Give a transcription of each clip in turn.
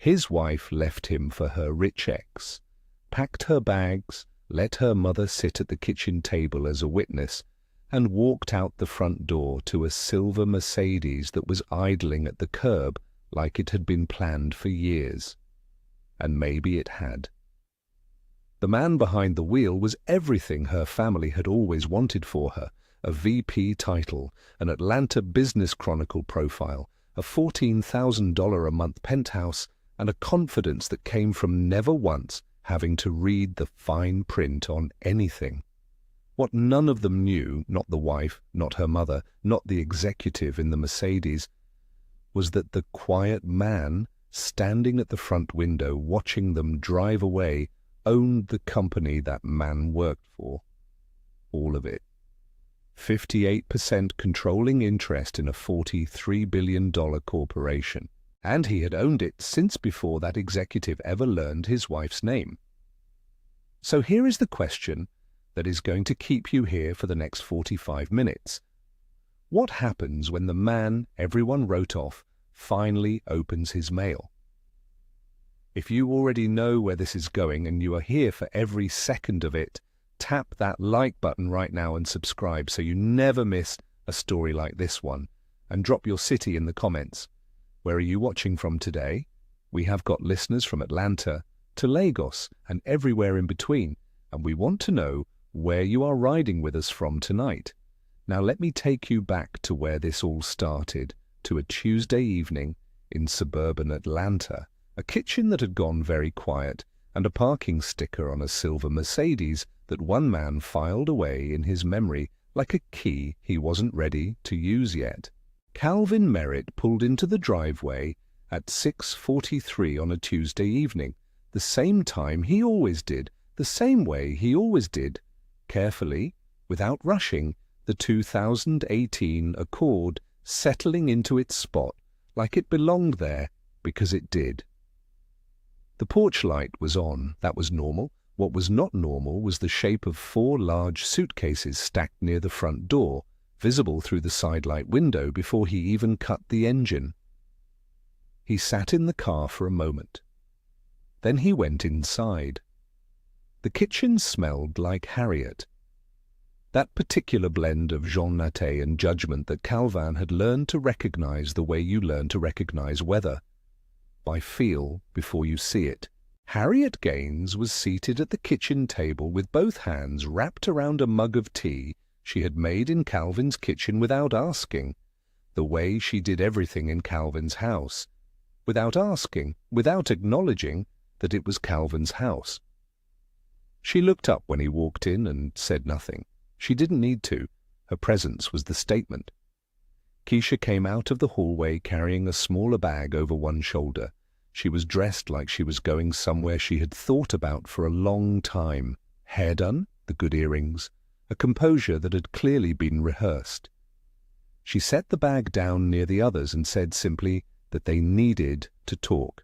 His wife left him for her rich ex, packed her bags, let her mother sit at the kitchen table as a witness, and walked out the front door to a silver Mercedes that was idling at the curb like it had been planned for years. And maybe it had. The man behind the wheel was everything her family had always wanted for her: a VP title, an Atlanta Business Chronicle profile, a $14,000 a month penthouse, and a confidence that came from never once having to read the fine print on anything. What none of them knew, not the wife, not her mother, not the executive in the Mercedes, was that the quiet man standing at the front window watching them drive away owned the company that man worked for. All of it. 58% controlling interest in a $43 billion corporation. And he had owned it since before that executive ever learned his wife's name. So here is the question that is going to keep you here for the next 45 minutes. What happens when the man everyone wrote off finally opens his mail? If you already know where this is going and you are here for every second of it, tap that like button right now and subscribe so you never miss a story like this one. And drop your city in the comments. Where are you watching from today? We have got listeners from Atlanta to Lagos and everywhere in between, and we want to know where you are riding with us from tonight. Now let me take you back to where this all started, to a Tuesday evening in suburban Atlanta, a kitchen that had gone very quiet, and a parking sticker on a silver Mercedes that one man filed away in his memory like a key he wasn't ready to use yet. Calvin Merritt pulled into the driveway at 6:43 on a Tuesday evening, the same time he always did, the same way he always did, carefully, without rushing, the 2018 Accord settling into its spot like it belonged there because it did. The porch light was on. That was normal. What was not normal was the shape of 4 large suitcases stacked near the front door, visible through the sidelight window before he even cut the engine. He sat in the car for a moment. Then he went inside. The kitchen smelled like Harriet. That particular blend of Jean Natté and judgment that Calvin had learned to recognize the way you learn to recognize weather, by feel before you see it. Harriet Gaines was seated at the kitchen table with both hands wrapped around a mug of tea she had made in Calvin's kitchen without asking, the way she did everything in Calvin's house, without asking, without acknowledging that it was Calvin's house. She looked up when he walked in and said nothing. She didn't need to. Her presence was the statement. Keisha came out of the hallway carrying a smaller bag over one shoulder. She was dressed like she was going somewhere she had thought about for a long time. Hair done, the good earrings, a composure that had clearly been rehearsed. She set the bag down near the others and said simply that they needed to talk.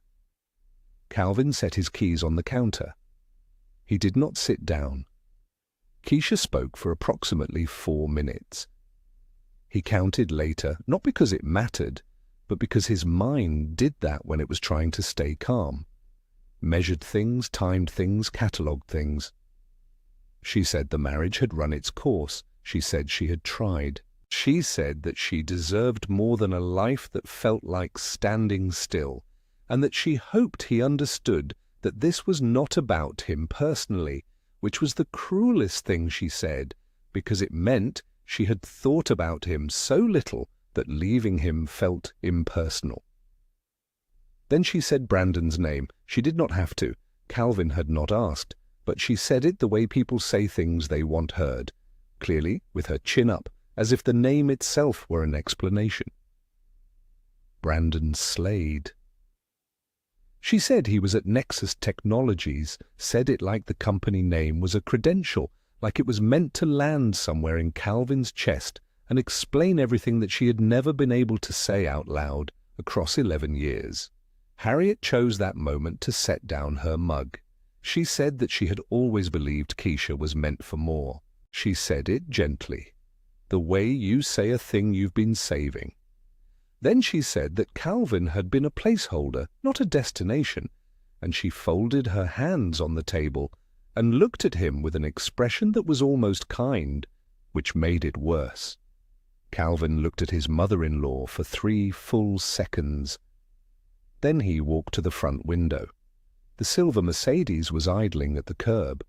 Calvin set his keys on the counter. He did not sit down. Keisha spoke for approximately 4 minutes. He counted later, not because it mattered, but because his mind did that when it was trying to stay calm. Measured things, timed things, catalogued things. She said the marriage had run its course. She said she had tried. She said that she deserved more than a life that felt like standing still, and that she hoped he understood that this was not about him personally, which was the cruelest thing she said, because it meant she had thought about him so little that leaving him felt impersonal. Then she said Brandon's name. She did not have to. Calvin had not asked, but she said it the way people say things they want heard, clearly, with her chin up, as if the name itself were an explanation. Brandon Slade. She said he was at Nexus Technologies, said it like the company name was a credential, like it was meant to land somewhere in Calvin's chest and explain everything that she had never been able to say out loud across 11 years. Harriet chose that moment to set down her mug. She said that she had always believed Keisha was meant for more. She said it gently, the way you say a thing you've been saving. Then she said that Calvin had been a placeholder, not a destination, and she folded her hands on the table and looked at him with an expression that was almost kind, which made it worse. Calvin looked at his mother-in-law for 3 full seconds. Then he walked to the front window. The silver Mercedes was idling at the curb.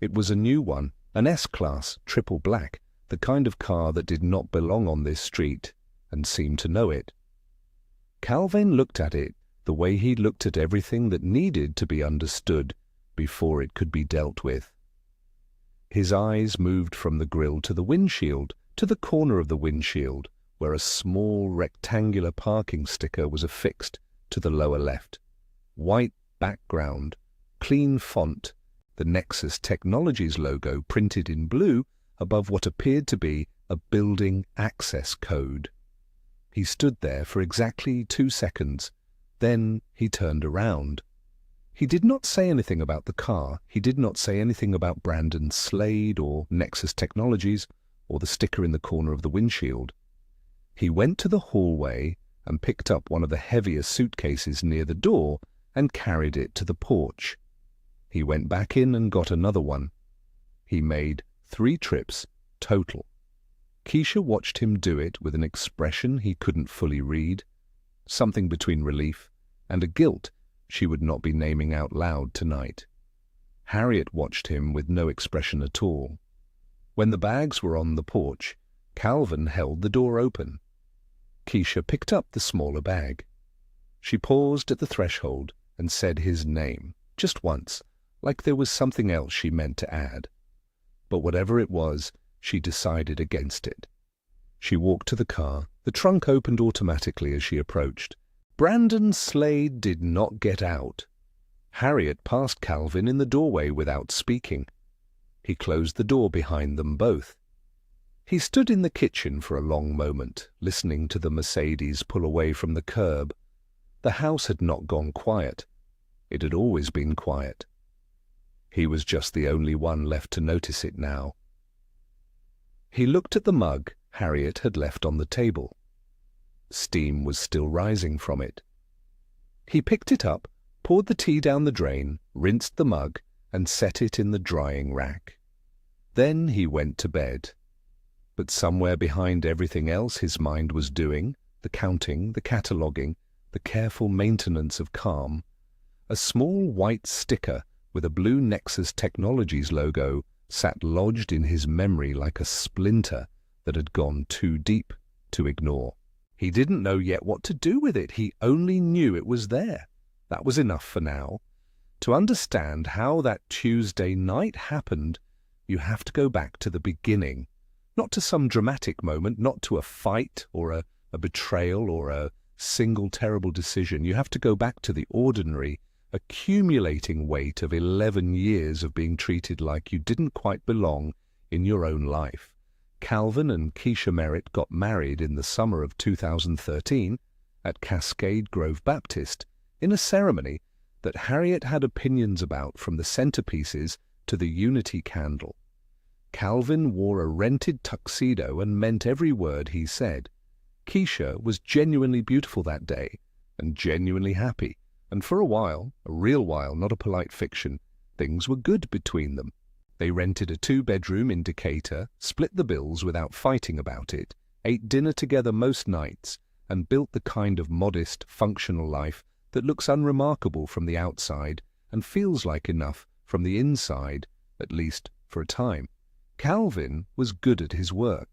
It was a new one, an S-Class, triple black, the kind of car that did not belong on this street, and seemed to know it. Calvin looked at it the way he looked at everything that needed to be understood before it could be dealt with. His eyes moved from the grille to the windshield, to the corner of the windshield, where a small rectangular parking sticker was affixed to the lower left. White background, clean font, the Nexus Technologies logo printed in blue above what appeared to be a building access code. He stood there for exactly 2 seconds. Then he turned around. He did not say anything about the car. He did not say anything about Brandon Slade or Nexus Technologies or the sticker in the corner of the windshield. He went to the hallway and picked up one of the heavier suitcases near the door and carried it to the porch. He went back in and got another one. He made 3 trips total. Keisha watched him do it with an expression he couldn't fully read, something between relief and a guilt she would not be naming out loud tonight. Harriet watched him with no expression at all. When the bags were on the porch, Calvin held the door open. Keisha picked up the smaller bag. She paused at the threshold and said his name, just once, like there was something else she meant to add. But whatever it was, she decided against it. She walked to the car. The trunk opened automatically as she approached. Brandon Slade did not get out. Harriet passed Calvin in the doorway without speaking. He closed the door behind them both. He stood in the kitchen for a long moment, listening to the Mercedes pull away from the curb. The house had not gone quiet. It had always been quiet. He was just the only one left to notice it now. He looked at the mug Harriet had left on the table. Steam was still rising from it. He picked it up, poured the tea down the drain, rinsed the mug, and set it in the drying rack. Then he went to bed. But somewhere behind everything else his mind was doing, the counting, the cataloguing, the careful maintenance of calm, a small white sticker with a blue Nexus Technologies logo sat lodged in his memory like a splinter that had gone too deep to ignore. He didn't know yet what to do with it. He only knew it was there. That was enough for now. To understand how that Tuesday night happened, you have to go back to the beginning. Not to some dramatic moment, not to a fight or a betrayal or a single terrible decision. You have to go back to the ordinary, accumulating weight of 11 years of being treated like you didn't quite belong in your own life. Calvin and Keisha Merritt got married in the summer of 2013 at Cascade Grove Baptist in a ceremony that Harriet had opinions about, from the centerpieces to the unity candle. Calvin wore a rented tuxedo and meant every word he said. Keisha was genuinely beautiful that day and genuinely happy, and for a while, a real while, not a polite fiction, things were good between them. They rented a 2-bedroom in Decatur, split the bills without fighting about it, ate dinner together most nights, and built the kind of modest, functional life that looks unremarkable from the outside and feels like enough from the inside, at least for a time. Calvin was good at his work.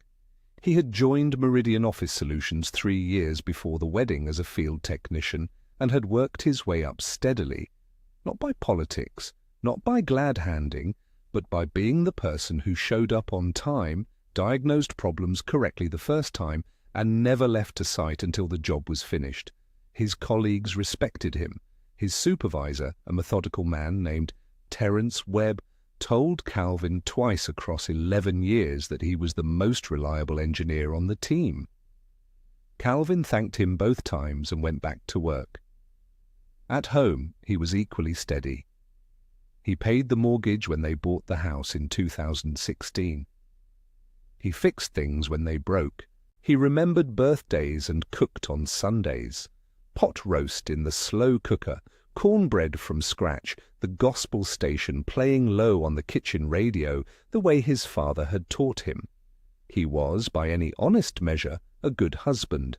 He had joined Meridian Office Solutions 3 years before the wedding as a field technician and had worked his way up steadily, not by politics, not by glad-handing, but by being the person who showed up on time, diagnosed problems correctly the first time, and never left a site until the job was finished. His colleagues respected him. His supervisor, a methodical man named Terence Webb, told Calvin twice across 11 years that he was the most reliable engineer on the team. Calvin thanked him both times and went back to work. At home, he was equally steady. He paid the mortgage when they bought the house in 2016. He fixed things when they broke, He remembered birthdays and cooked on Sundays. Pot roast in the slow cooker, cornbread from scratch, the gospel station playing low on the kitchen radio the way his father had taught him. He was, by any honest measure, a good husband.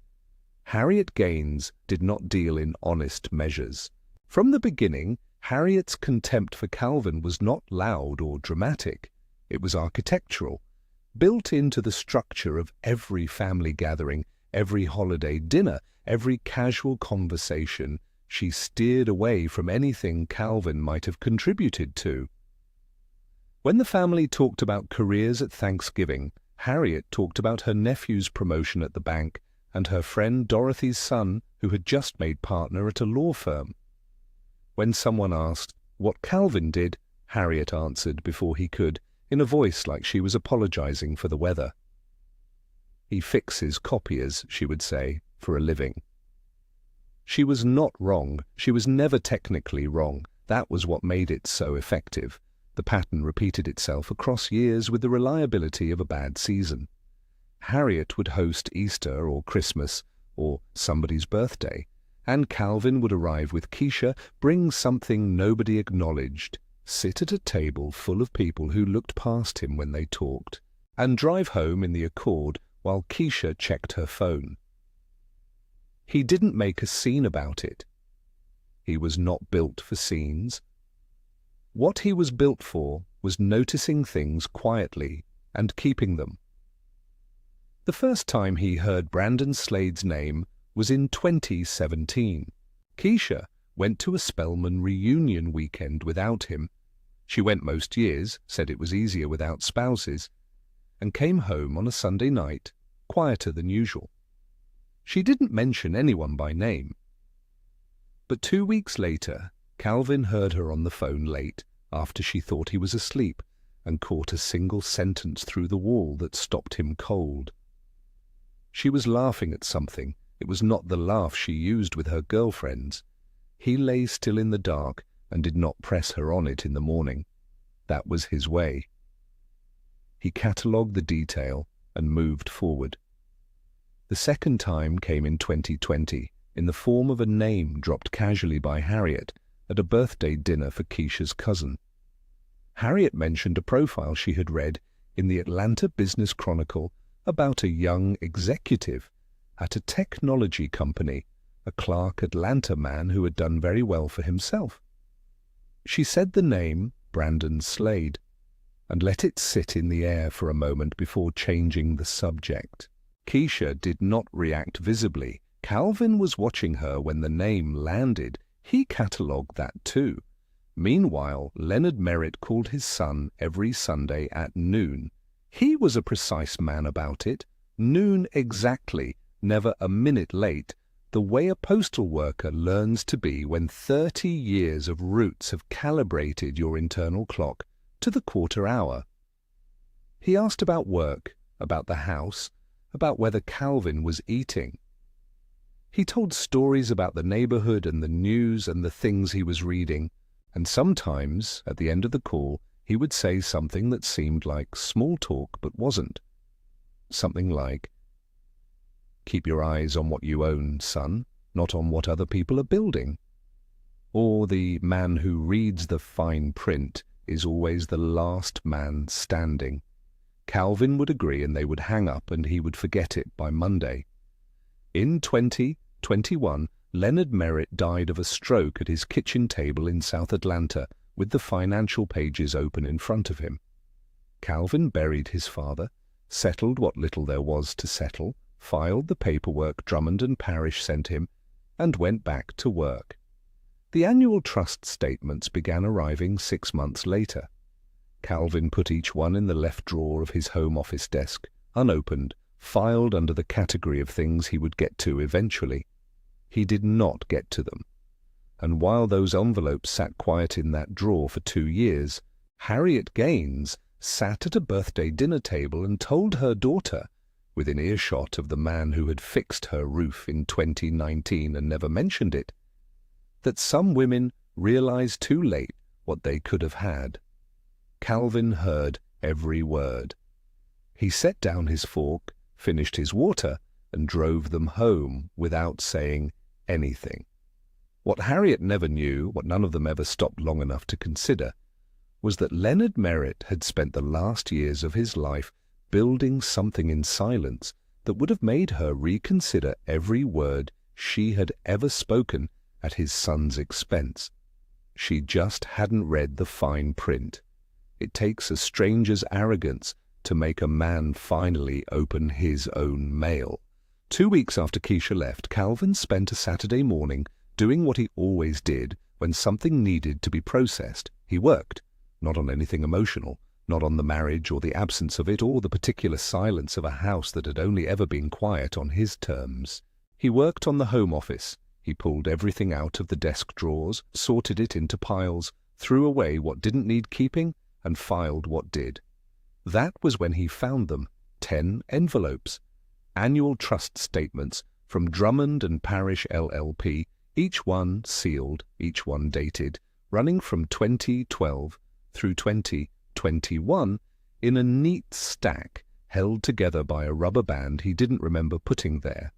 Harriet Gaines did not deal in honest measures. From the beginning, Harriet's contempt for Calvin was not loud or dramatic. It was architectural. Built into the structure of every family gathering, every holiday dinner, every casual conversation, she steered away from anything Calvin might have contributed to. When the family talked about careers at Thanksgiving, Harriet talked about her nephew's promotion at the bank and her friend Dorothy's son, who had just made partner at a law firm. When someone asked what Calvin did, Harriet answered before he could, in a voice like she was apologizing for the weather. "He fixes copiers," she would say, "for a living." She was not wrong. She was never technically wrong. That was what made it so effective. The pattern repeated itself across years with the reliability of a bad season. Harriet would host Easter or Christmas or somebody's birthday, and Calvin would arrive with Keisha, bring something nobody acknowledged, sit at a table full of people who looked past him when they talked, and drive home in the Accord while Keisha checked her phone. He didn't make a scene about it. He was not built for scenes. What he was built for was noticing things quietly and keeping them. The first time he heard Brandon Slade's name was in 2017. Keisha went to a Spellman reunion weekend without him. She went most years, said it was easier without spouses, and came home on a Sunday night, quieter than usual. She didn't mention anyone by name. But 2 weeks later, Calvin heard her on the phone late, after she thought he was asleep, and caught a single sentence through the wall that stopped him cold. She was laughing at something. It was not the laugh she used with her girlfriends. He lay still in the dark and did not press her on it in the morning. That was his way. He catalogued the detail and moved forward. The second time came in 2020, in the form of a name dropped casually by Harriet at a birthday dinner for Keisha's cousin. Harriet mentioned a profile she had read in the Atlanta Business Chronicle about a young executive at a technology company, a Clark Atlanta man who had done very well for himself. She said the name, Brandon Slade, and let it sit in the air for a moment before changing the subject. Keisha did not react visibly. Calvin was watching her when the name landed. He catalogued that too. Meanwhile, Leonard Merritt called his son every Sunday at noon. He was a precise man about it. Noon exactly, never a minute late, the way a postal worker learns to be when 30 years of roots have calibrated your internal clock to the quarter hour. He asked about work, about the house, about whether Calvin was eating. He told stories about the neighborhood and the news and the things he was reading, and sometimes, at the end of the call, he would say something that seemed like small talk but wasn't. Something like, "Keep your eyes on what you own, son, not on what other people are building." Or the man who reads the fine print is always the last man standing. Calvin would agree and they would hang up and he would forget it by Monday. In 2021, Leonard Merritt died of a stroke at his kitchen table in South Atlanta with the financial pages open in front of him. Calvin buried his father, settled what little there was to settle, filed the paperwork Drummond and Parrish sent him, and went back to work. The annual trust statements began arriving 6 months later. Calvin put each one in the left drawer of his home office desk, unopened, filed under the category of things he would get to eventually. He did not get to them. And while those envelopes sat quiet in that drawer for 2 years, Harriet Gaines sat at a birthday dinner table and told her daughter, within earshot of the man who had fixed her roof in 2019 and never mentioned it, that some women realize too late what they could have had. Calvin heard every word. He set down his fork, finished his water, and drove them home without saying anything. What Harriet never knew, what none of them ever stopped long enough to consider, was that Leonard Merritt had spent the last years of his life building something in silence that would have made her reconsider every word she had ever spoken at his son's expense. She just hadn't read the fine print. It takes a stranger's arrogance to make a man finally open his own mail. 2 weeks after Keisha left, Calvin spent a Saturday morning doing what he always did when something needed to be processed. He worked, not on anything emotional, not on the marriage or the absence of it or the particular silence of a house that had only ever been quiet on his terms. He worked on the home office. He pulled everything out of the desk drawers, sorted it into piles, threw away what didn't need keeping, and filed what did. That was when he found them, 10 envelopes, annual trust statements from Drummond and Parrish LLP, each one sealed, each one dated, running from 2012 through 2021 in a neat stack held together by a rubber band he didn't remember putting there.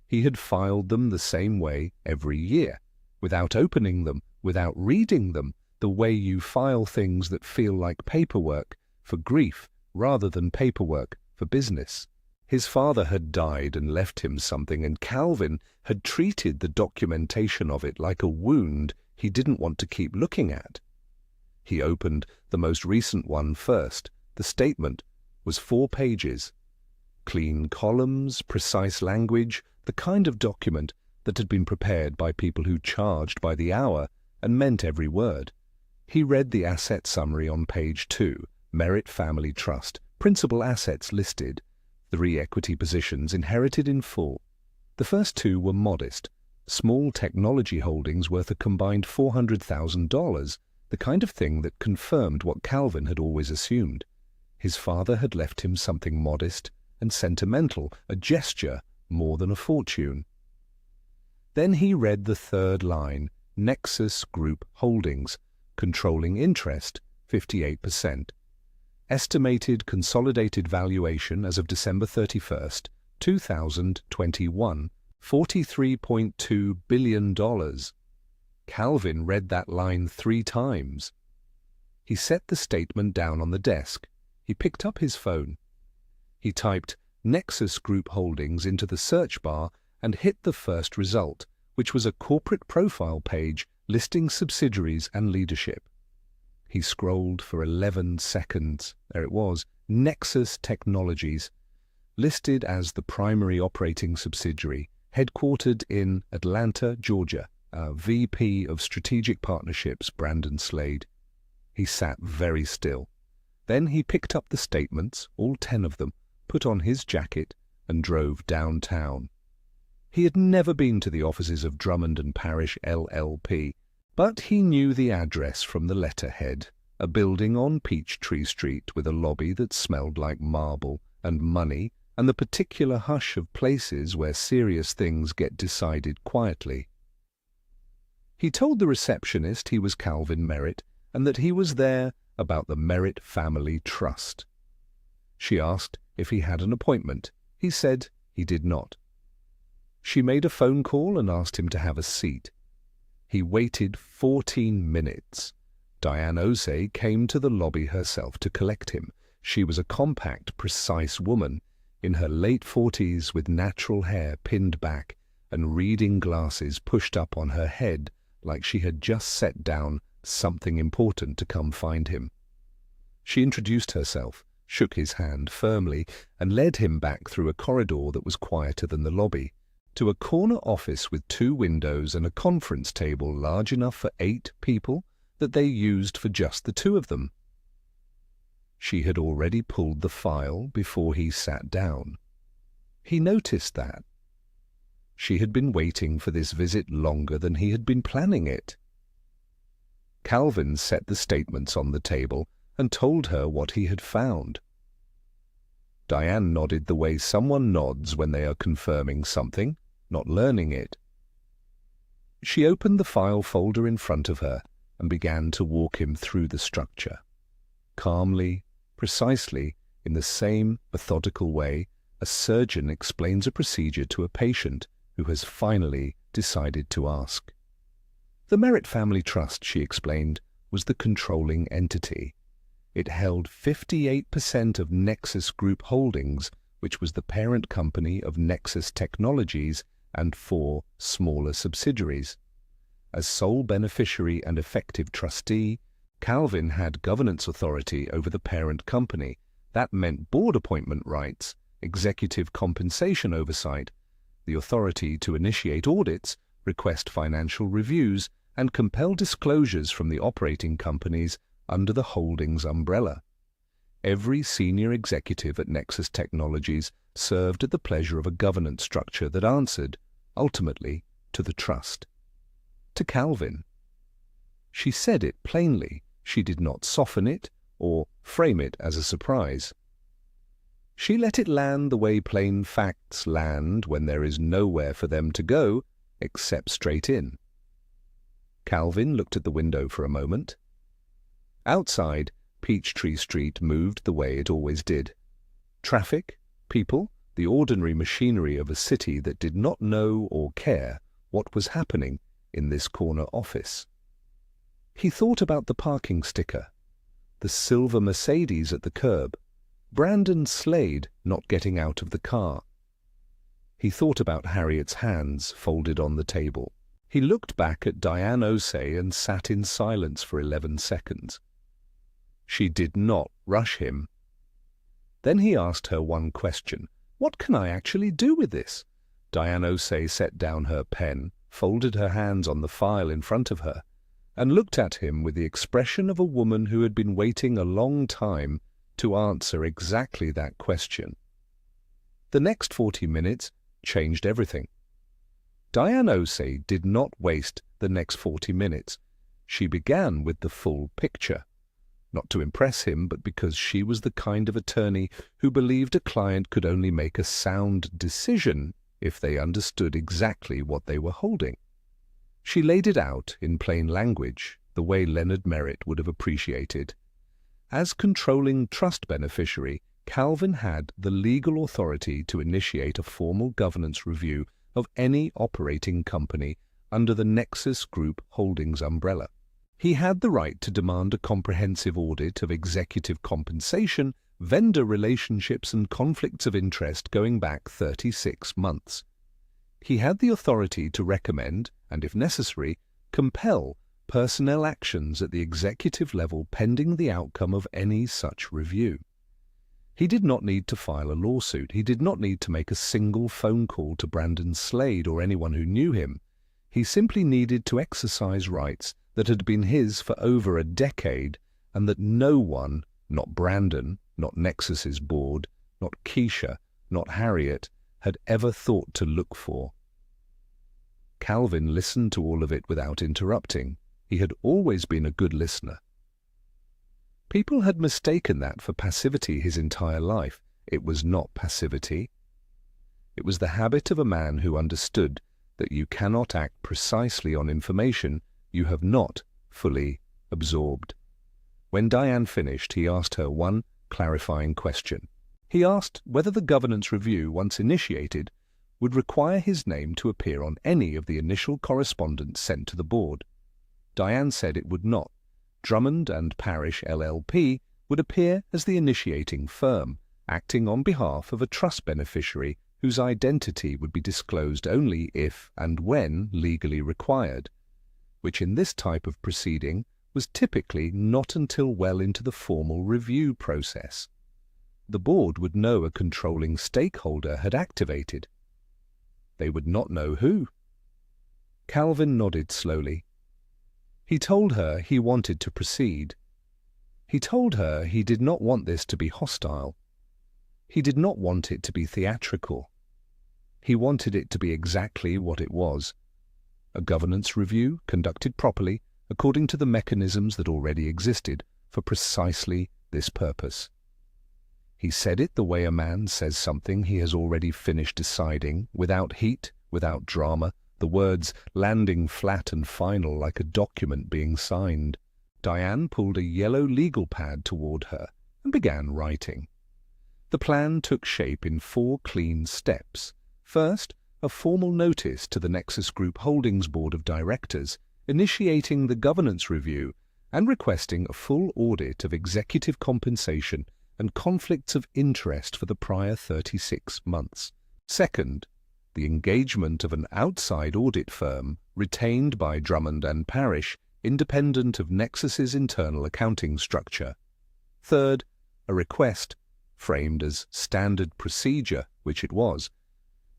He had filed them the same way every year, without opening them, without reading them, the way you file things that feel like paperwork for grief rather than paperwork for business. His father had died and left him something, and Calvin had treated the documentation of it like a wound he didn't want to keep looking at. He opened the most recent one first. The statement was 4 pages. Clean columns, precise language, the kind of document that had been prepared by people who charged by the hour and meant every word. He read the asset summary on page 2, Merritt Family Trust, principal assets listed, 3 equity positions inherited in full. The first 2 were modest, small technology holdings worth a combined $400,000, the kind of thing that confirmed what Calvin had always assumed. His father had left him something modest and sentimental, a gesture more than a fortune. Then he read the 3rd line, Nexus Group Holdings, controlling interest, 58%. Estimated consolidated valuation as of December 31st, 2021, $43.2 billion. Calvin read that line 3 times. He set the statement down on the desk. He picked up his phone. He typed Nexus Group Holdings into the search bar and hit the first result, which was a corporate profile page listing subsidiaries and leadership. He scrolled for 11 seconds. There it was, Nexus Technologies, listed as the primary operating subsidiary, headquartered in Atlanta, Georgia. VP of Strategic Partnerships, Brandon Slade. He sat very still. Then he picked up the statements, all 10 of them, put on his jacket, and drove downtown. He had never been to the offices of Drummond and Parrish LLP, but he knew the address from the letterhead, a building on Peachtree Street with a lobby that smelled like marble and money and the particular hush of places where serious things get decided quietly. He told the receptionist he was Calvin Merritt and that he was there about the Merritt Family Trust. She asked if he had an appointment. He said he did not. She made a phone call and asked him to have a seat. He waited 14 minutes. Diane Osei came to the lobby herself to collect him. She was a compact, precise woman, in her late 40s with natural hair pinned back and reading glasses pushed up on her head like she had just set down something important to come find him. She introduced herself, shook his hand firmly, and led him back through a corridor that was quieter than the lobby, to a corner office with 2 windows and a conference table large enough for 8 people that they used for just the 2 of them. She had already pulled the file before he sat down. He noticed that. She had been waiting for this visit longer than he had been planning it. Calvin set the statements on the table and told her what he had found. Diane nodded the way someone nods when they are confirming something, not learning it. She opened the file folder in front of her and began to walk him through the structure, calmly, precisely, in the same methodical way A surgeon explains a procedure to a patient who has finally decided to ask. The Merritt Family Trust, she explained, was the controlling entity. It held 58% of Nexus Group Holdings, which was the parent company of Nexus Technologies and 4 smaller subsidiaries. As sole beneficiary and effective trustee, Calvin had governance authority over the parent company. That meant board appointment rights, executive compensation oversight, the authority to initiate audits, request financial reviews, and compel disclosures from the operating companies under the holdings umbrella. Every senior executive at Nexus Technologies served at the pleasure of a governance structure that answered, ultimately, to the trust. To Calvin. She said it plainly. She did not soften it or frame it as a surprise. She let it land the way plain facts land when there is nowhere for them to go except straight in. Calvin looked at the window for a moment. Outside, Peachtree Street moved the way it always did. Traffic, people, the ordinary machinery of a city that did not know or care what was happening in this corner office. He thought about the parking sticker, the silver Mercedes at the curb, Brandon Slade not getting out of the car. He thought about Harriet's hands folded on the table. He looked back at Diane Osei and sat in silence for 11 seconds. She did not rush him. Then he asked her one question. What can I actually do with this? Diane Osei set down her pen, folded her hands on the file in front of her, and looked at him with the expression of a woman who had been waiting a long time to answer exactly that question. The next 40 minutes changed everything. Diane Osei did not waste the next 40 minutes. She began with the full picture. Not to impress him, but because she was the kind of attorney who believed a client could only make a sound decision if they understood exactly what they were holding. She laid it out in plain language, the way Leonard Merritt would have appreciated. As controlling trust beneficiary, Calvin had the legal authority to initiate a formal governance review of any operating company under the Nexus Group Holdings umbrella. He had the right to demand a comprehensive audit of executive compensation, vendor relationships, and conflicts of interest going back 36 months. He had the authority to recommend, and if necessary, compel personnel actions at the executive level pending the outcome of any such review. He did not need to file a lawsuit. He did not need to make a single phone call to Brandon Slade or anyone who knew him. He simply needed to exercise rights that had been his for over a decade and that no one, not Brandon, not Nexus's board, not Keisha, not Harriet, had ever thought to look for. Calvin listened to all of it without interrupting. He had always been a good listener. People had mistaken that for passivity his entire life. It was not passivity. It was the habit of a man who understood that you cannot act precisely on information you have not fully absorbed. When Diane finished, he asked her one clarifying question. He asked whether the governance review, once initiated, would require his name to appear on any of the initial correspondence sent to the board. Diane said it would not. Drummond and Parrish LLP would appear as the initiating firm, acting on behalf of a trust beneficiary whose identity would be disclosed only if and when legally required, which in this type of proceeding was typically not until well into the formal review process. The board would know a controlling stakeholder had activated. They would not know who. Calvin nodded slowly. He told her he wanted to proceed. He told her he did not want this to be hostile. He did not want it to be theatrical. He wanted it to be exactly what it was. A governance review conducted properly according to the mechanisms that already existed for precisely this purpose. He said it the way a man says something he has already finished deciding, without heat, without drama, the words landing flat and final like a document being signed. Diane pulled a yellow legal pad toward her and began writing. The plan took shape in 4 clean steps. First, a formal notice to the Nexus Group Holdings Board of Directors, initiating the governance review and requesting a full audit of executive compensation and conflicts of interest for the prior 36 months. Second, the engagement of an outside audit firm retained by Drummond and Parrish, independent of Nexus's internal accounting structure. Third, a request, framed as standard procedure, which it was,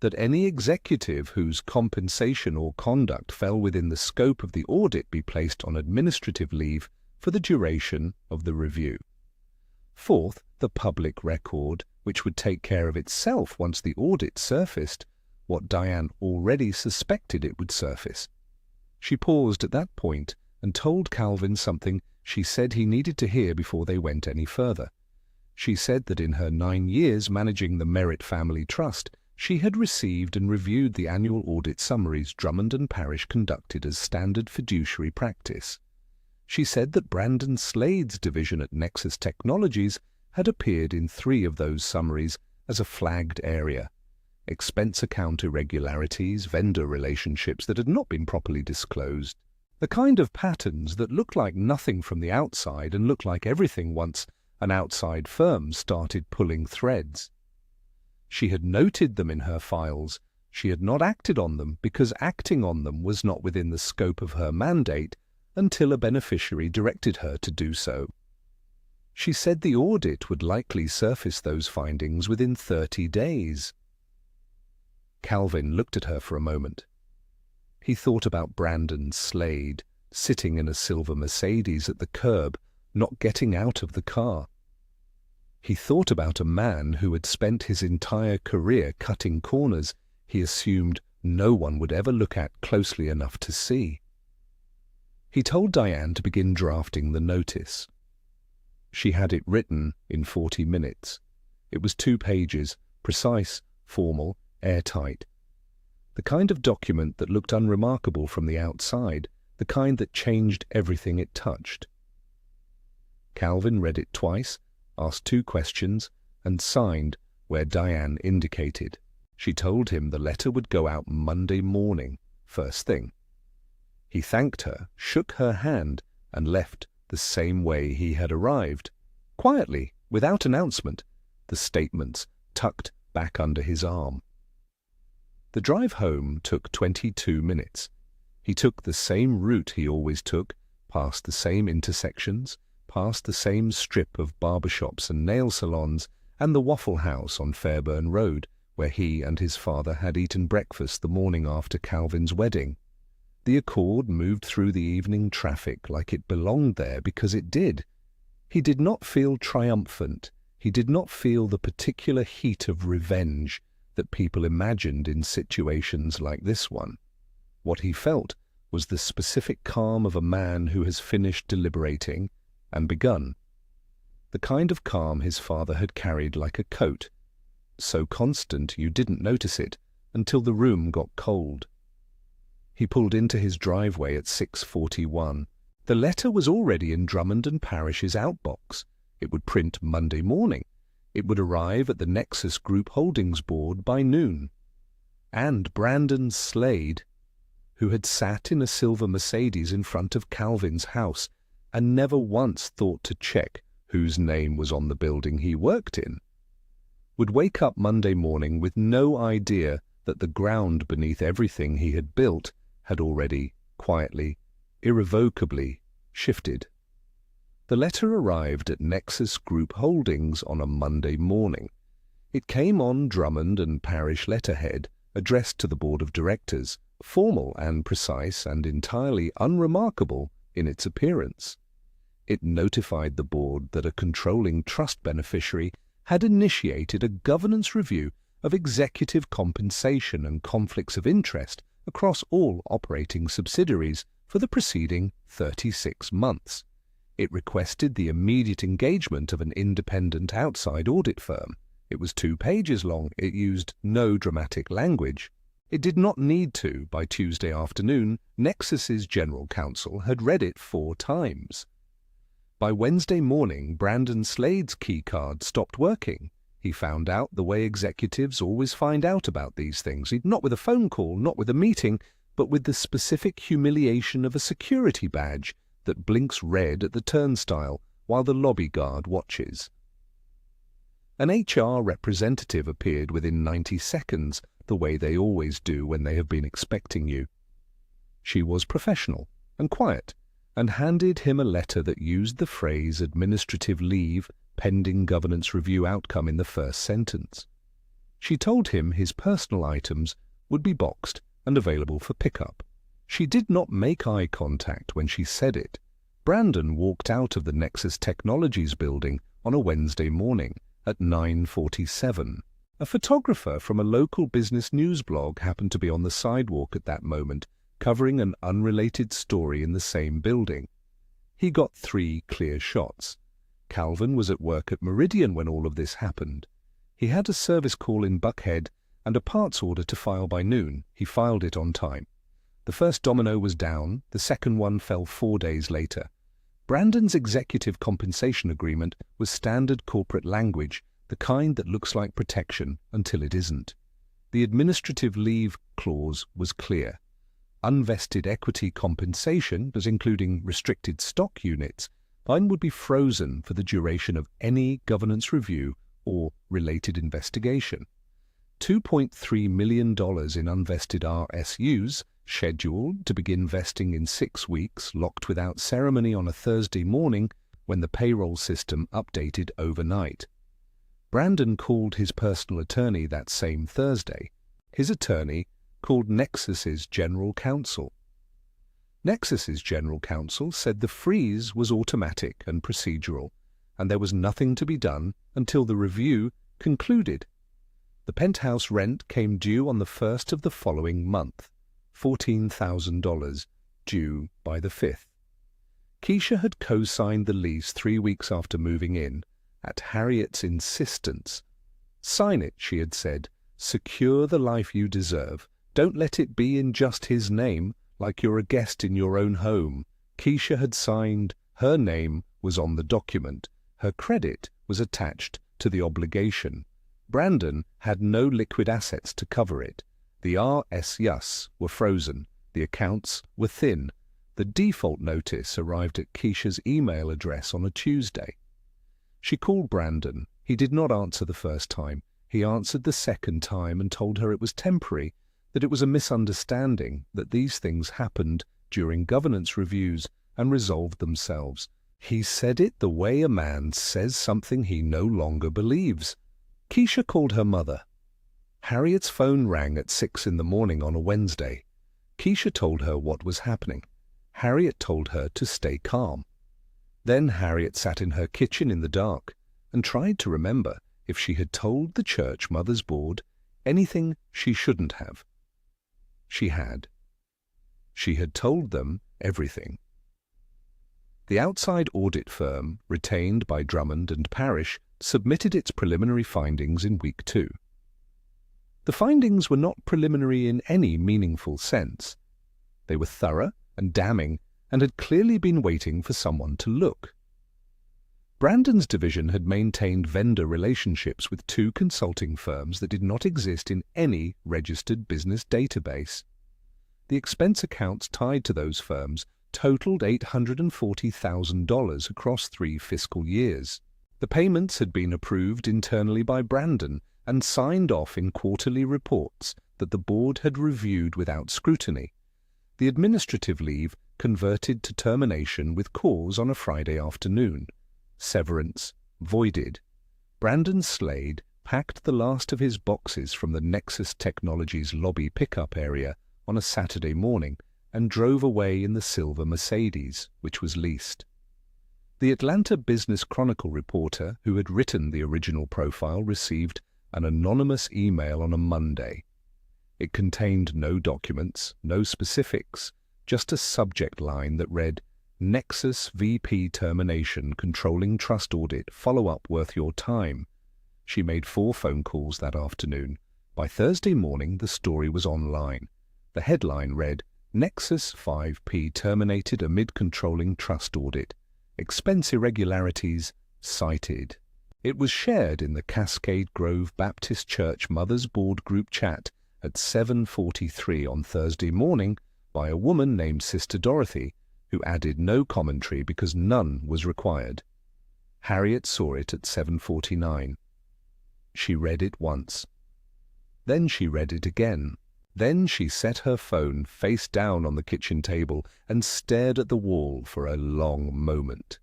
that any executive whose compensation or conduct fell within the scope of the audit be placed on administrative leave for the duration of the review. Fourth, the public record, which would take care of itself once the audit surfaced what Diane already suspected it would surface. She paused at that point and told Calvin something she said he needed to hear before they went any further. She said that in her 9 years managing the Merritt Family Trust, she had received and reviewed the annual audit summaries Drummond and Parrish conducted as standard fiduciary practice. She said that Brandon Slade's division at Nexus Technologies had appeared in 3 of those summaries as a flagged area: expense account irregularities, vendor relationships that had not been properly disclosed, the kind of patterns that looked like nothing from the outside and looked like everything once an outside firm started pulling threads. She had noted them in her files. She had not acted on them because acting on them was not within the scope of her mandate until a beneficiary directed her to do so. She said the audit would likely surface those findings within 30 days. Calvin looked at her for a moment. He thought about Brandon Slade, sitting in a silver Mercedes at the curb, not getting out of the car. He thought about a man who had spent his entire career cutting corners he assumed no one would ever look at closely enough to see. He told Diane to begin drafting the notice. She had it written in 40 minutes. It was 2 pages, precise, formal, airtight. The kind of document that looked unremarkable from the outside, the kind that changed everything it touched. Calvin read it twice, asked 2 questions, and signed where Diane indicated. She told him the letter would go out Monday morning, first thing. He thanked her, shook her hand, and left the same way he had arrived, quietly, without announcement, the statements tucked back under his arm. The drive home took 22 minutes. He took the same route he always took, past the same intersections, past the same strip of barbershops and nail salons, and the Waffle House on Fairburn Road, where he and his father had eaten breakfast the morning after Calvin's wedding. The Accord moved through the evening traffic like it belonged there because it did. He did not feel triumphant. He did not feel the particular heat of revenge that people imagined in situations like this one. What he felt was the specific calm of a man who has finished deliberating and begun. The kind of calm his father had carried like a coat, so constant you didn't notice it until the room got cold. He pulled into his driveway at 6:41. The letter was already in Drummond and Parrish's outbox. It would print Monday morning. It would arrive at the Nexus Group Holdings Board by noon. And Brandon Slade, who had sat in a silver Mercedes in front of Calvin's house and never once thought to check whose name was on the building he worked in, would wake up Monday morning with no idea that the ground beneath everything he had built had already, quietly, irrevocably shifted. The letter arrived at Nexus Group Holdings on a Monday morning. It came on Drummond and Parrish letterhead, addressed to the Board of Directors, formal and precise and entirely unremarkable in its appearance. It notified the board that a controlling trust beneficiary had initiated a governance review of executive compensation and conflicts of interest across all operating subsidiaries for the preceding 36 months. It requested the immediate engagement of an independent outside audit firm. It was 2 pages long. It used no dramatic language. It did not need to. By Tuesday afternoon, Nexus's general counsel had read it 4 times. By Wednesday morning, Brandon Slade's keycard stopped working. He found out the way executives always find out about these things, not with a phone call, not with a meeting, but with the specific humiliation of a security badge that blinks red at the turnstile while the lobby guard watches. An HR representative appeared within 90 seconds, the way they always do when they have been expecting you. She was professional and quiet, and handed him a letter that used the phrase administrative leave pending governance review outcome in the first sentence. She told him his personal items would be boxed and available for pickup. She did not make eye contact when she said it. Brandon walked out of the Nexus Technologies building on a Wednesday morning at 9:47. A photographer from a local business news blog happened to be on the sidewalk at that moment, covering an unrelated story in the same building. He got 3 clear shots. Calvin was at work at Meridian when all of this happened. He had a service call in Buckhead and a parts order to file by noon. He filed it on time. The first domino was down, the second one fell 4 days later. Brandon's executive compensation agreement was standard corporate language, the kind that looks like protection until it isn't. The administrative leave clause was clear. Unvested equity compensation, as including restricted stock units, mine would be frozen for the duration of any governance review or related investigation. $2.3 million in unvested RSUs, scheduled to begin vesting in 6 weeks, locked without ceremony on a Thursday morning when the payroll system updated overnight. Brandon called his personal attorney that same Thursday. His attorney called Nexus's general counsel. Nexus's general counsel said the freeze was automatic and procedural, and there was nothing to be done until the review concluded. The penthouse rent came due on the 1st of the following month, $14,000, due by the 5th. Keisha had co-signed the lease 3 weeks after moving in, at Harriet's insistence. "Sign it," she had said. "Secure the life you deserve. Don't let it be in just his name, like you're a guest in your own home." Keisha had signed. Her name was on the document. Her credit was attached to the obligation. Brandon had no liquid assets to cover it. The RSUs were frozen. The accounts were thin. The default notice arrived at Keisha's email address on a Tuesday. She called Brandon. He did not answer the first time. He answered the second time and told her it was temporary, that it was a misunderstanding, that these things happened during governance reviews and resolved themselves. He said it the way a man says something he no longer believes. Keisha called her mother. Harriet's phone rang at 6 in the morning on a Wednesday. Keisha told her what was happening. Harriet told her to stay calm. Then Harriet sat in her kitchen in the dark and tried to remember if she had told the church mothers board anything she shouldn't have. She had. She had told them everything. The outside audit firm, retained by Drummond and Parrish, submitted its preliminary findings in week 2. The findings were not preliminary in any meaningful sense. They were thorough and damning and had clearly been waiting for someone to look. Brandon's division had maintained vendor relationships with 2 consulting firms that did not exist in any registered business database. The expense accounts tied to those firms totaled $840,000 across 3 fiscal years. The payments had been approved internally by Brandon and signed off in quarterly reports that the board had reviewed without scrutiny. The administrative leave converted to termination with cause on a Friday afternoon. Severance voided. Brandon Slade packed the last of his boxes from the Nexus Technologies lobby pickup area on a Saturday morning and drove away in the silver Mercedes, which was leased. The Atlanta Business Chronicle reporter who had written the original profile received an anonymous email on a Monday. It contained no documents, no specifics, just a subject line that read, "Nexus VP termination, controlling trust audit, follow-up worth your time." She made 4 phone calls that afternoon. By Thursday morning, the story was online. The headline read, "Nexus 5P terminated amid controlling trust audit. Expense irregularities cited." It was shared in the Cascade Grove Baptist Church Mothers Board group chat at 7:43 on Thursday morning by a woman named Sister Dorothy, who added no commentary because none was required. Harriet saw it at 7:49. She read it once. Then she read it again. Then she set her phone face down on the kitchen table and stared at the wall for a long moment.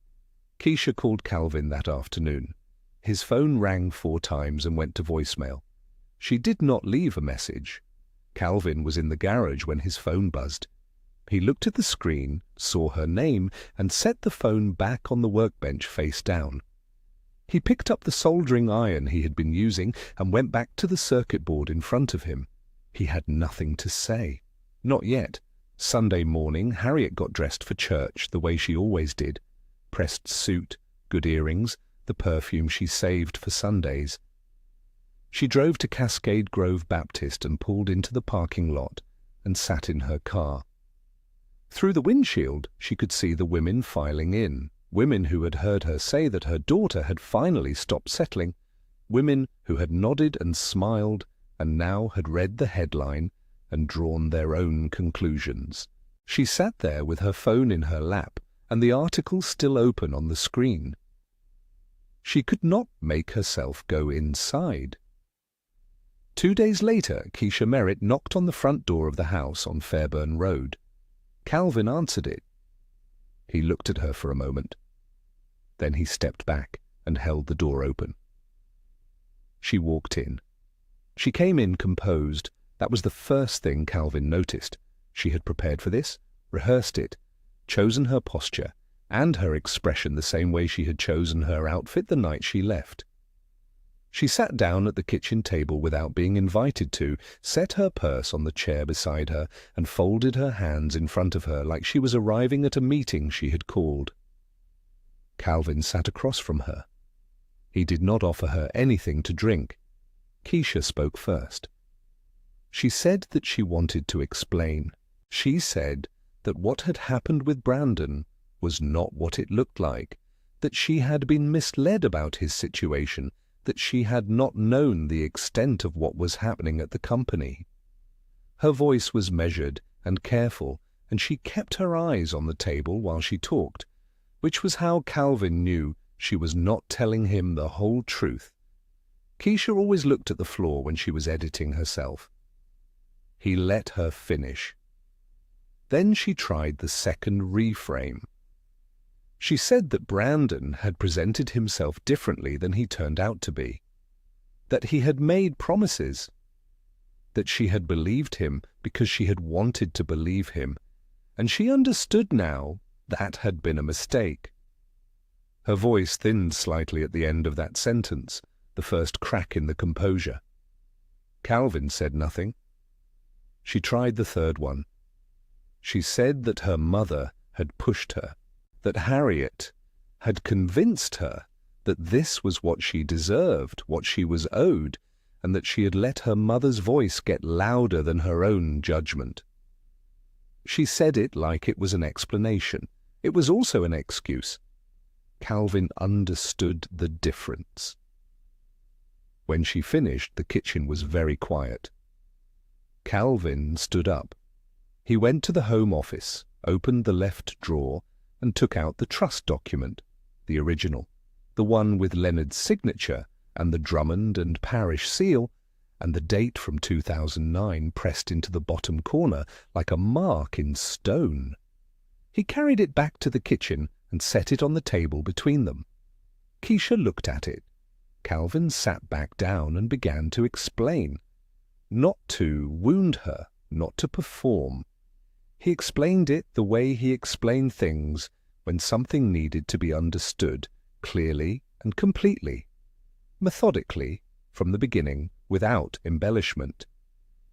Keisha called Calvin that afternoon. His phone rang 4 times and went to voicemail. She did not leave a message. Calvin was in the garage when his phone buzzed. He looked at the screen, saw her name, and set the phone back on the workbench face down. He picked up the soldering iron he had been using and went back to the circuit board in front of him. He had nothing to say. Not yet. Sunday morning, Harriet got dressed for church the way she always did. Pressed suit, good earrings, the perfume she saved for Sundays. She drove to Cascade Grove Baptist and pulled into the parking lot and sat in her car. Through the windshield, she could see the women filing in, women who had heard her say that her daughter had finally stopped settling, women who had nodded and smiled and now had read the headline and drawn their own conclusions. She sat there with her phone in her lap and the article still open on the screen. She could not make herself go inside. 2 days later, Keisha Merritt knocked on the front door of the house on Fairburn Road. Calvin answered it. He looked at her for a moment. Then he stepped back and held the door open. She walked in. She came in composed. That was the first thing Calvin noticed. She had prepared for this, rehearsed it, chosen her posture and her expression the same way she had chosen her outfit the night she left. She sat down at the kitchen table without being invited to, set her purse on the chair beside her, and folded her hands in front of her like she was arriving at a meeting she had called. Calvin sat across from her. He did not offer her anything to drink. Keisha spoke first. She said that she wanted to explain. She said that what had happened with Brandon was not what it looked like, that she had been misled about his situation, that she had not known the extent of what was happening at the company. Her voice was measured and careful, and she kept her eyes on the table while she talked, which was how Calvin knew she was not telling him the whole truth. Keisha always looked at the floor when she was editing herself. He let her finish. Then she tried the second reframe. She said that Brandon had presented himself differently than he turned out to be, that he had made promises, that she had believed him because she had wanted to believe him, and she understood now that had been a mistake. Her voice thinned slightly at the end of that sentence, the first crack in the composure. Calvin said nothing. She tried the third one. She said that her mother had pushed her, that Harriet had convinced her that this was what she deserved, what she was owed, and that she had let her mother's voice get louder than her own judgment. She said it like it was an explanation. It was also an excuse. Calvin understood the difference. When she finished, the kitchen was very quiet. Calvin stood up. He went to the Home Office, opened the left drawer, and took out the trust document, the original, the one with Leonard's signature and the Drummond and Parish seal, and the date from 2009 pressed into the bottom corner like a mark in stone. He carried it back to the kitchen and set it on the table between them. Keisha looked at it. Calvin sat back down and began to explain. Not to wound her, not to perform. He explained it the way he explained things when something needed to be understood, clearly and completely, methodically, from the beginning, without embellishment.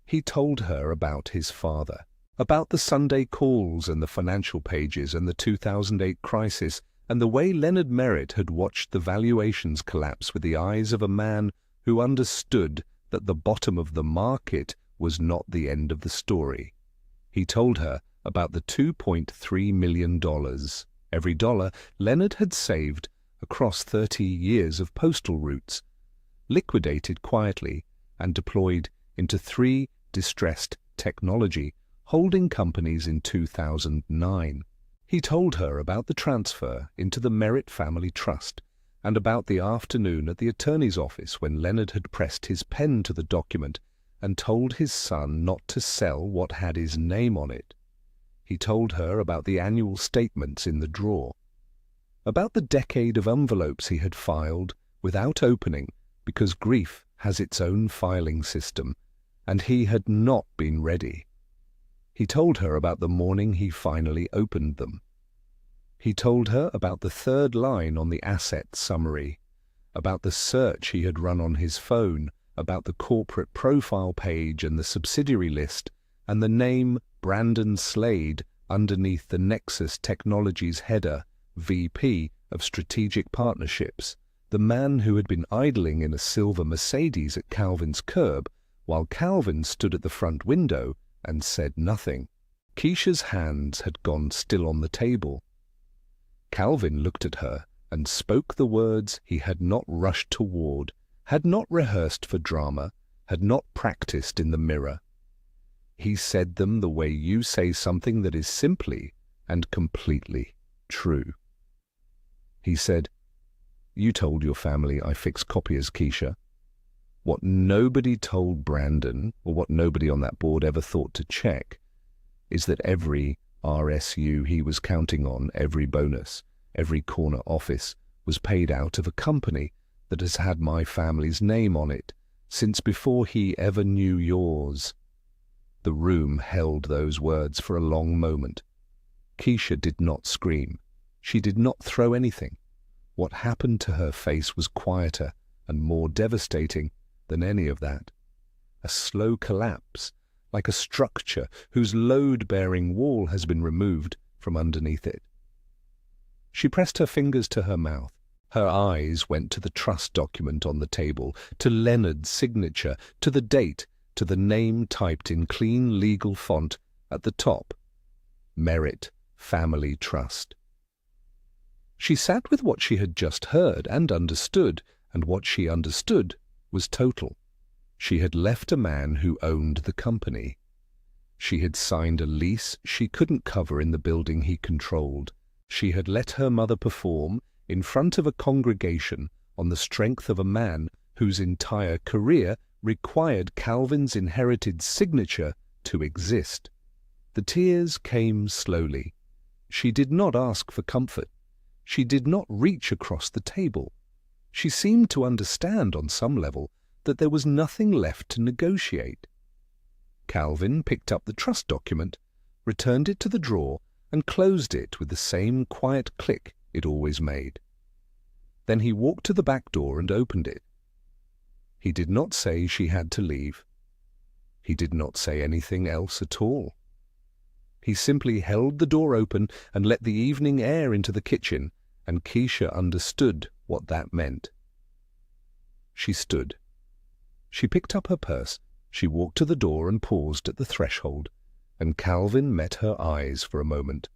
He told her about his father, about the Sunday calls and the financial pages and the 2008 crisis, and the way Leonard Merritt had watched the valuations collapse with the eyes of a man who understood that the bottom of the market was not the end of the story. He told her about the $2.3 million. Every dollar Leonard had saved across 30 years of postal routes, liquidated quietly and deployed into 3 distressed technology holding companies in 2009. He told her about the transfer into the Merritt Family Trust and about the afternoon at the attorney's office when Leonard had pressed his pen to the document and told his son not to sell what had his name on it. He told her about the annual statements in the drawer, about the decade of envelopes he had filed without opening because grief has its own filing system, and he had not been ready. He told her about the morning he finally opened them. He told her about the 3rd line on the asset summary, about the search he had run on his phone, about the corporate profile page and the subsidiary list, and the name Brandon Slade underneath the Nexus Technologies header, VP of Strategic Partnerships, the man who had been idling in a silver Mercedes at Calvin's curb while Calvin stood at the front window and said nothing. Keisha's hands had gone still on the table. Calvin looked at her and spoke the words he had not rushed toward, had not rehearsed for drama, had not practiced in the mirror. He said them the way you say something that is simply and completely true. He said, "You told your family I fix copiers, Keisha. What nobody told Brandon, or what nobody on that board ever thought to check, is that every RSU he was counting on, every bonus, every corner office, was paid out of a company that has had my family's name on it since before he ever knew yours." The room held those words for a long moment. Keisha did not scream. She did not throw anything. What happened to her face was quieter and more devastating than any of that. A slow collapse, like a structure whose load-bearing wall has been removed from underneath it. She pressed her fingers to her mouth. Her eyes went to the trust document on the table, to Leonard's signature, to the date, to the name typed in clean legal font at the top. Merritt Family Trust. She sat with what she had just heard and understood, and what she understood was total. She had left a man who owned the company. She had signed a lease she couldn't cover in the building he controlled. She had let her mother perform in front of a congregation on the strength of a man whose entire career required Calvin's inherited signature to exist. The tears came slowly. She did not ask for comfort. She did not reach across the table. She seemed to understand on some level that there was nothing left to negotiate. Calvin picked up the trust document, returned it to the drawer, and closed it with the same quiet click it always made. Then he walked to the back door and opened it. He did not say she had to leave. He did not say anything else at all. He simply held the door open and let the evening air into the kitchen, and Keisha understood what that meant. She stood. She picked up her purse. She walked to the door and paused at the threshold, and Calvin met her eyes for a moment.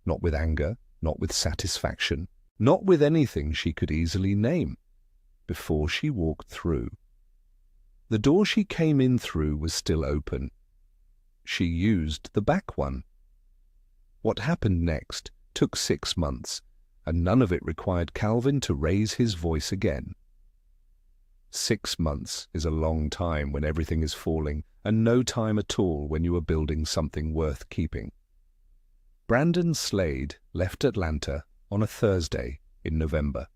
Not with anger, not with satisfaction, not with anything she could easily name, before she walked through. The door she came in through was still open. She used the back one. What happened next took 6 months, and none of it required Calvin to raise his voice again. 6 months is a long time when everything is falling, and no time at all when you are building something worth keeping. Brandon Slade left Atlanta on a Thursday in November.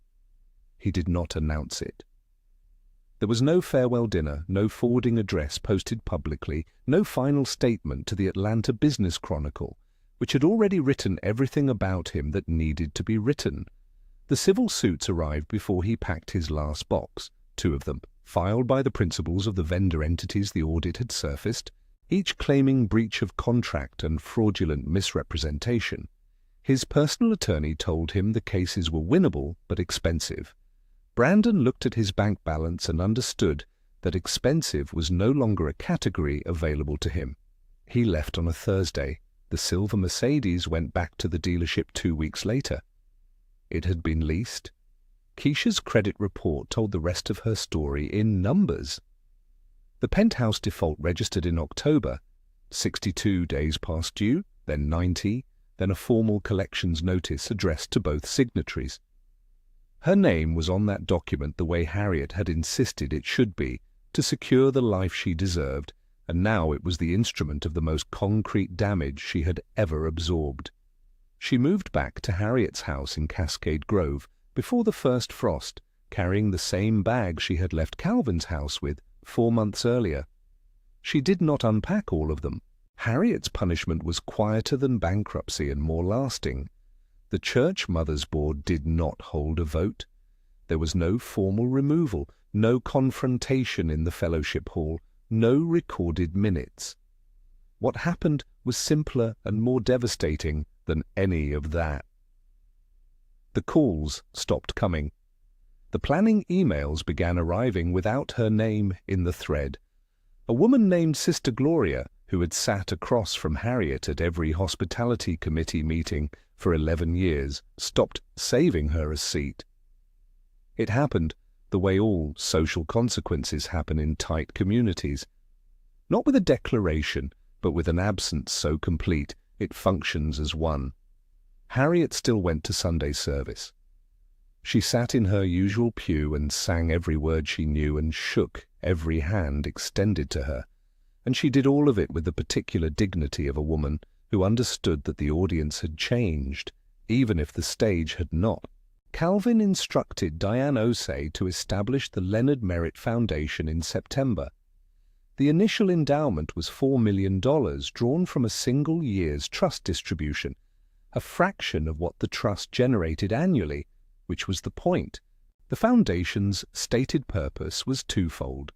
He did not announce it. There was no farewell dinner, no forwarding address posted publicly, no final statement to the Atlanta Business Chronicle, which had already written everything about him that needed to be written. The civil suits arrived before he packed his last box, 2 of them, filed by the principals of the vendor entities the audit had surfaced, each claiming breach of contract and fraudulent misrepresentation. His personal attorney told him the cases were winnable but expensive. Brandon looked at his bank balance and understood that expensive was no longer a category available to him. He left on a Thursday. The silver Mercedes went back to the dealership 2 weeks later. It had been leased, Keisha's credit report told the rest of her story in numbers. The penthouse default registered in October, 62 days past due, then 90, then a formal collections notice addressed to both signatories. Her name was on that document the way Harriet had insisted it should be, to secure the life she deserved, and now it was the instrument of the most concrete damage she had ever absorbed. She moved back to Harriet's house in Cascade Grove before the first frost, carrying the same bag she had left Calvin's house with 4 months earlier. She did not unpack all of them. Harriet's punishment was quieter than bankruptcy and more lasting. The Church Mothers Board did not hold a vote. There was no formal removal, no confrontation in the fellowship hall, no recorded minutes. What happened was simpler and more devastating than any of that. The calls stopped coming. The planning emails began arriving without her name in the thread. A woman named Sister Gloria, who had sat across from Harriet at every hospitality committee meeting for 11 years, stopped saving her a seat. It happened the way all social consequences happen in tight communities. Not with a declaration, but with an absence so complete it functions as one. Harriet still went to Sunday service. She sat in her usual pew and sang every word she knew and shook every hand extended to her, and she did all of it with the particular dignity of a woman who understood that the audience had changed, even if the stage had not. Calvin instructed Diane Osei to establish the Leonard Merritt Foundation in September. The initial endowment was $4 million drawn from a single year's trust distribution, a fraction of what the trust generated annually, which was the point. The foundation's stated purpose was twofold: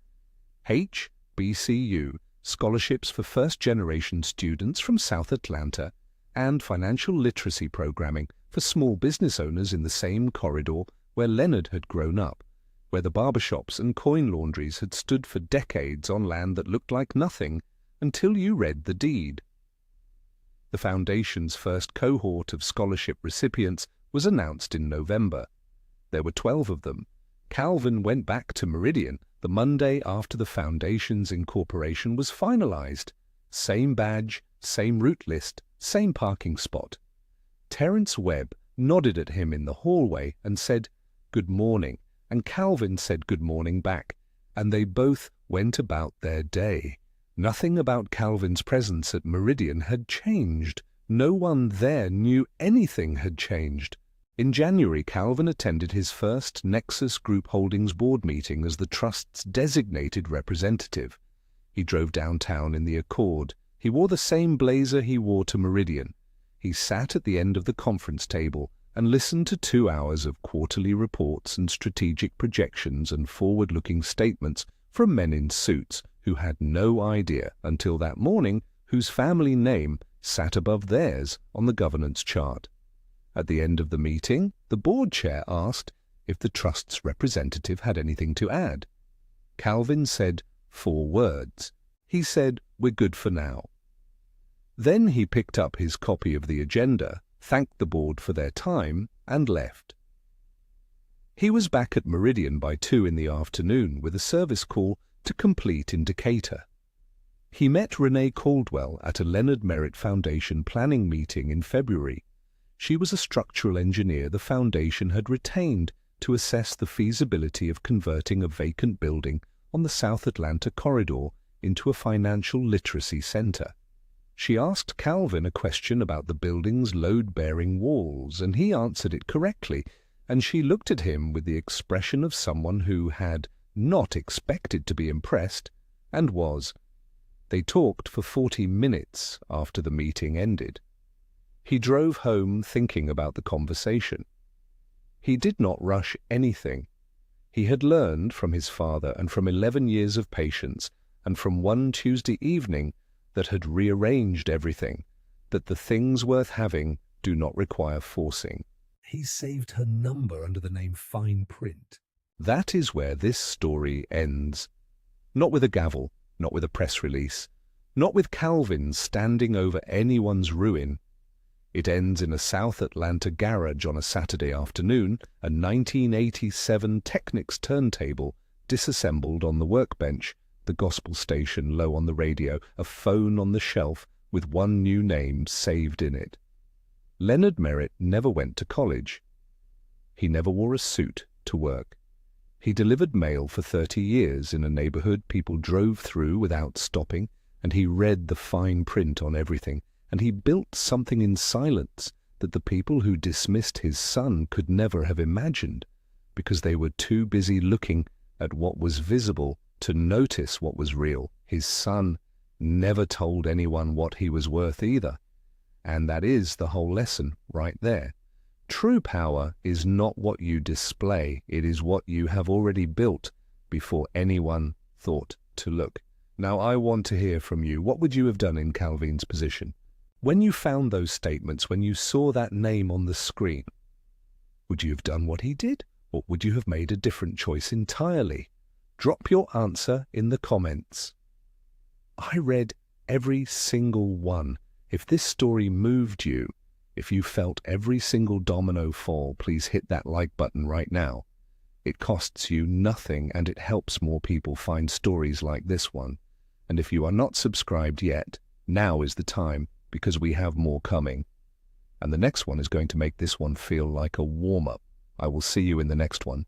HBCU, scholarships for first-generation students from South Atlanta, and financial literacy programming for small business owners in the same corridor where Leonard had grown up, where the barbershops and coin laundries had stood for decades on land that looked like nothing until you read the deed. The foundation's first cohort of scholarship recipients was announced in November. There were 12 of them. Calvin went back to Meridian the Monday after the foundation's incorporation was finalized. Same badge, same route list, same parking spot. Terence Webb nodded at him in the hallway and said, "Good morning," and Calvin said good morning back, and they both went about their day. Nothing about Calvin's presence at Meridian had changed. No one there knew anything had changed. In January, Calvin attended his first Nexus Group Holdings board meeting as the trust's designated representative. He drove downtown in the Accord. He wore the same blazer he wore to Meridian. He sat at the end of the conference table and listened to 2 hours of quarterly reports and strategic projections and forward-looking statements from men in suits who had no idea until that morning whose family name sat above theirs on the governance chart. At the end of the meeting, the board chair asked if the trust's representative had anything to add. Calvin said 4 words. He said, "We're good for now." Then he picked up his copy of the agenda, thanked the board for their time, and left. He was back at Meridian by 2 in the afternoon with a service call to complete in Decatur. He met Renee Caldwell at a Leonard Merritt Foundation planning meeting in February. She was a structural engineer the foundation had retained to assess the feasibility of converting a vacant building on the South Atlanta corridor into a financial literacy center. She asked Calvin a question about the building's load-bearing walls, and he answered it correctly, and she looked at him with the expression of someone who had not expected to be impressed, and was. They talked for 40 minutes after the meeting ended. He drove home thinking about the conversation. He did not rush anything. He had learned from his father and from 11 years of patience and from one Tuesday evening that had rearranged everything, that the things worth having do not require forcing. He saved her number under the name Fine Print. That is where this story ends. Not with a gavel, not with a press release, not with Calvin standing over anyone's ruin. It ends in a South Atlanta garage on a Saturday afternoon, a 1987 Technics turntable disassembled on the workbench, the gospel station low on the radio, a phone on the shelf with one new name saved in it. Leonard Merritt never went to college. He never wore a suit to work. He delivered mail for 30 years in a neighborhood people drove through without stopping, and he read the fine print on everything, and he built something in silence that the people who dismissed his son could never have imagined, because they were too busy looking at what was visible to notice what was real. His son never told anyone what he was worth either. And that is the whole lesson right there. True power is not what you display, it is what you have already built before anyone thought to look. Now I want to hear from you. What would you have done in Calvin's position? When you found those statements, when you saw that name on the screen, would you have done what he did? Or would you have made a different choice entirely? Drop your answer in the comments. I read every single one. If this story moved you, if you felt every single domino fall, please hit that like button right now. It costs you nothing and it helps more people find stories like this one. And if you are not subscribed yet, now is the time, because we have more coming. And the next one is going to make this one feel like a warm-up. I will see you in the next one.